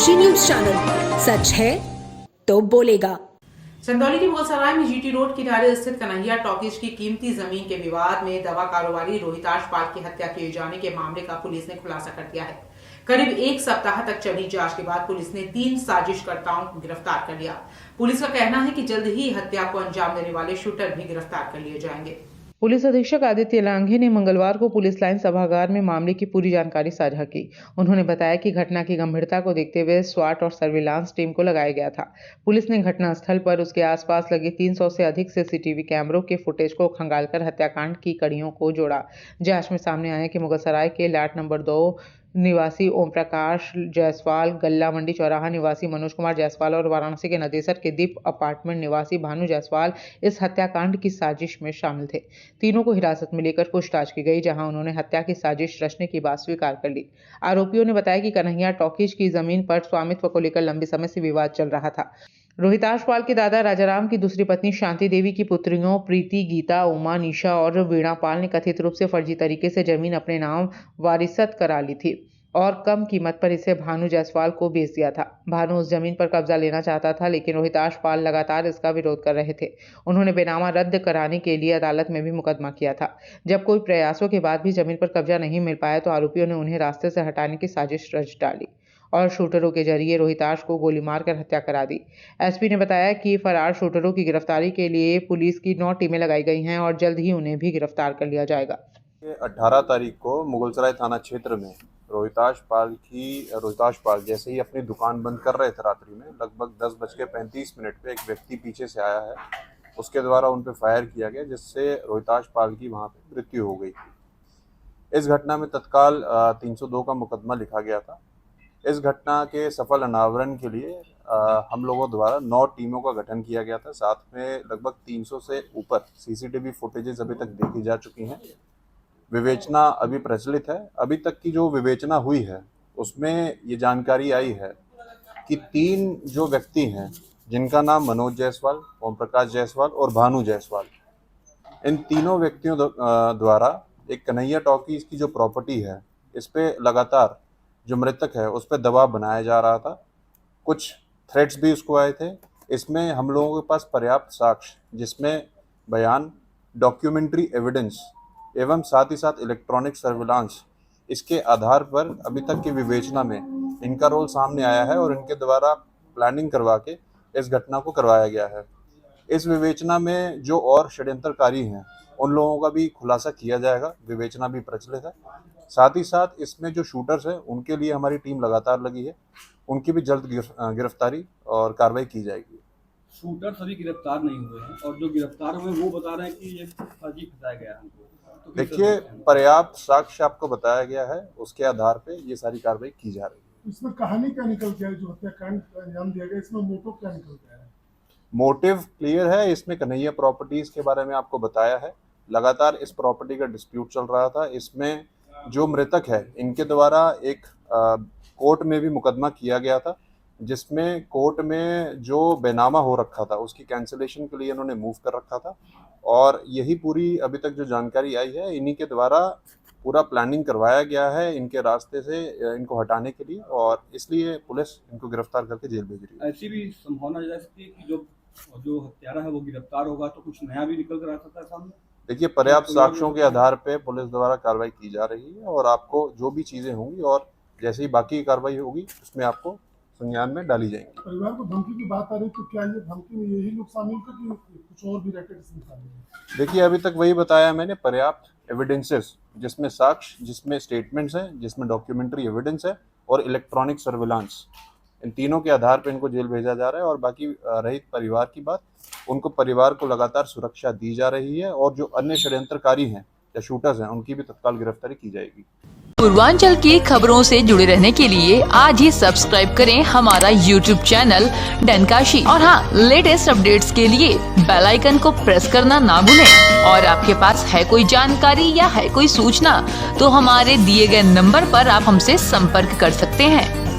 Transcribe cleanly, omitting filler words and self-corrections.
डनकाशी news channel, सच है तो बोलेगा। चंदौली के मुगलसराय में जीटी रोड किनारे स्थित कन्हैया टॉकीज की कीमती जमीन के विवाद में दवा कारोबारी रोहिताश पाल की हत्या किए जाने के मामले का पुलिस ने खुलासा कर दिया है। करीब एक सप्ताह तक चली जांच के बाद पुलिस ने 3 साजिशकर्ताओं को गिरफ्तार कर लिया। पुलिस का कहना है कि जल्द ही हत्या को अंजाम देने वाले शूटर भी गिरफ्तार कर लिए जाएंगे। पुलिस अधीक्षक आदित्य लांघे ने मंगलवार को पुलिस लाइन सभागार में मामले की पूरी जानकारी साझा की। उन्होंने बताया कि घटना की गंभीरता को देखते हुए स्वाट और सर्विलांस टीम को लगाया गया था। पुलिस ने घटनास्थल पर उसके आसपास लगे 300 से अधिक सीसीटीवी कैमरों के फुटेज को खंगालकर हत्याकांड की कड़ियों को जोड़ा। जांच में सामने आया कि मुगलसराय के लाट नंबर 2 निवासी ओम प्रकाश जायसवाल, गल्ला मंडी चौराहा निवासी मनोज कुमार जायसवाल और वाराणसी के नदेसर के दीप अपार्टमेंट निवासी भानु जायसवाल इस हत्याकांड की साजिश में शामिल थे। तीनों को हिरासत में लेकर पूछताछ की गई, जहां उन्होंने हत्या की साजिश रचने की बात स्वीकार कर ली। आरोपियों ने बताया कि कन्हैया टॉकीज की जमीन पर स्वामित्व को लेकर लंबे समय से विवाद चल रहा था। रोहिताश पाल के दादा राजाराम की दूसरी पत्नी शांति देवी की पुत्रियों प्रीति, गीता, उमा, निशा और वीणा पाल ने कथित रूप से फर्जी तरीके से जमीन अपने नाम वारिसत करा ली थी और कम कीमत पर इसे भानु जायसवाल को बेच दिया था। भानु उस जमीन पर कब्जा लेना चाहता था, लेकिन रोहिताश पाल लगातार इसका विरोध कर रहे थे। उन्होंने बेनामा रद्द कराने के लिए अदालत में भी मुकदमा किया था। जब कोई प्रयासों के बाद भी जमीन पर कब्जा नहीं मिल पाया तो आरोपियों ने उन्हें रास्ते से हटाने की साजिश रच डाली और शूटरों के जरिए रोहिताश को गोली मारकर हत्या करा दी। एसपी ने बताया कि फरार शूटरों की गिरफ्तारी के लिए पुलिस की 9 टीमें लगाई गई हैं और जल्द ही उन्हें भी गिरफ्तार कर लिया जाएगा। 18 तारीख को मुगलसराय थाना क्षेत्र में रोहिताश पाल जैसे ही अपनी दुकान बंद कर रहे थे रात्रि में, लगभग 10:35 पे एक व्यक्ति पीछे से आया है। उसके द्वारा उन पे फायर किया गया, जिससे रोहिताश पाल की वहां पे मृत्यु हो गई। इस घटना में तत्काल 302 का मुकदमा लिखा गया था। इस घटना के सफल अनावरण के लिए हम लोगों द्वारा 9 टीमों का गठन किया गया था। साथ में लगभग 300 से ऊपर सीसीटीवी फुटेजेस अभी तक देखी जा चुकी हैं। विवेचना अभी प्रचलित है। अभी तक की जो विवेचना हुई है उसमें ये जानकारी आई है कि 3 जो व्यक्ति हैं, जिनका नाम मनोज जायसवाल, ओम प्रकाश जायसवाल और भानु जायसवाल, इन तीनों व्यक्तियों द्वारा एक कन्हैया टॉकीज की जो प्रॉपर्टी है, इस पे लगातार जो मृतक है उस पर दबाव बनाया जा रहा था। कुछ थ्रेट्स भी उसको आए थे। इसमें हम लोगों के पास पर्याप्त साक्ष्य, जिसमें बयान, डॉक्यूमेंट्री एविडेंस एवं साथ ही साथ इलेक्ट्रॉनिक सर्विलांस, इसके आधार पर अभी तक की विवेचना में इनका रोल सामने आया है और इनके द्वारा प्लानिंग करवा के इस घटना को करवाया गया है। इस विवेचना में जो और षड्यंत्रकारी हैं उन लोगों का भी खुलासा किया जाएगा। विवेचना भी प्रचलित है। साथ ही साथ इसमें जो शूटर्स हैं उनके लिए हमारी टीम लगातार लगी है। उनकी भी जल्द गिरफ्तारी और कार्रवाई की जाएगी। शूटर सभी गिरफ्तार नहीं हुए हैं और जो गिरफ्तार हुए वो बता रहे हैं कि ये फर्जी फंसाया गया है। तो देखिए, पर्याप्त साक्ष्य आपको बताया गया है, उसके आधार पे ये सारी कार्रवाई की जा रही है। इसमें कहानी क्या निकल गया, जो हत्याकांड अंजाम दिया गया, इसमें मोटिव क्या निकल गया है? मोटिव क्लियर है। इसमें कन्हैया प्रॉपर्टीज के बारे में आपको बताया है। लगातार इस प्रॉपर्टी का डिस्प्यूट चल रहा था। इसमें जो मृतक है, इनके द्वारा एक कोर्ट में भी मुकदमा किया गया था, जिसमें कोर्ट में जो बेनामा हो रखा था उसकी कैंसिलेशन के लिए इन्होंने मूव कर रखा था। और यही पूरी अभी तक जो जानकारी आई है, इन्हीं के द्वारा पूरा प्लानिंग करवाया गया है इनके रास्ते से इनको हटाने के लिए, और इसलिए पुलिस इनको गिरफ्तार करके जेल भेज रही है। ऐसी भी संभावना जा सकती है कि जो हत्यारा है वो गिरफ्तार होगा तो कुछ नया भी निकल कर आ सकता है सामने। देखिए, पर्याप्त साक्ष्यों के आधार पे पुलिस द्वारा कार्रवाई की जा रही है और आपको जो भी चीजें होंगी और जैसे ही बाकी कार्रवाई होगी उसमें आपको संज्ञान में डाली जाएंगी। परिवार को धमकी की बात आ रही, तो क्या ये धमकी में यही लोग शामिल थे कि कुछ और भी रैकेट इसमें शामिल है? देखिए, अभी तक वही बताया मैंने, पर्याप्त एविडेंसेस, जिसमें साक्ष्य, जिसमें स्टेटमेंट्स हैं, जिसमें डॉक्यूमेंट्री एविडेंस है और इलेक्ट्रॉनिक सर्विलांस, इन तीनों के आधार पर इनको जेल भेजा जा रहा है। और बाकी रही परिवार की बात, उनको परिवार को लगातार सुरक्षा दी जा रही है और जो अन्य षड्यंत्रकारी हैं या शूटर्स हैं उनकी भी तत्काल गिरफ्तारी की जाएगी। पूर्वांचल की खबरों से जुड़े रहने के लिए आज ही सब्सक्राइब करें हमारा YouTube चैनल डनकाशी, और हाँ, लेटेस्ट अपडेट्स के लिए बेल आइकन को प्रेस करना ना भूलें। और आपके पास है कोई जानकारी या है कोई सूचना तो हमारे दिए गए नंबर पर आप हमसे संपर्क कर सकते हैं।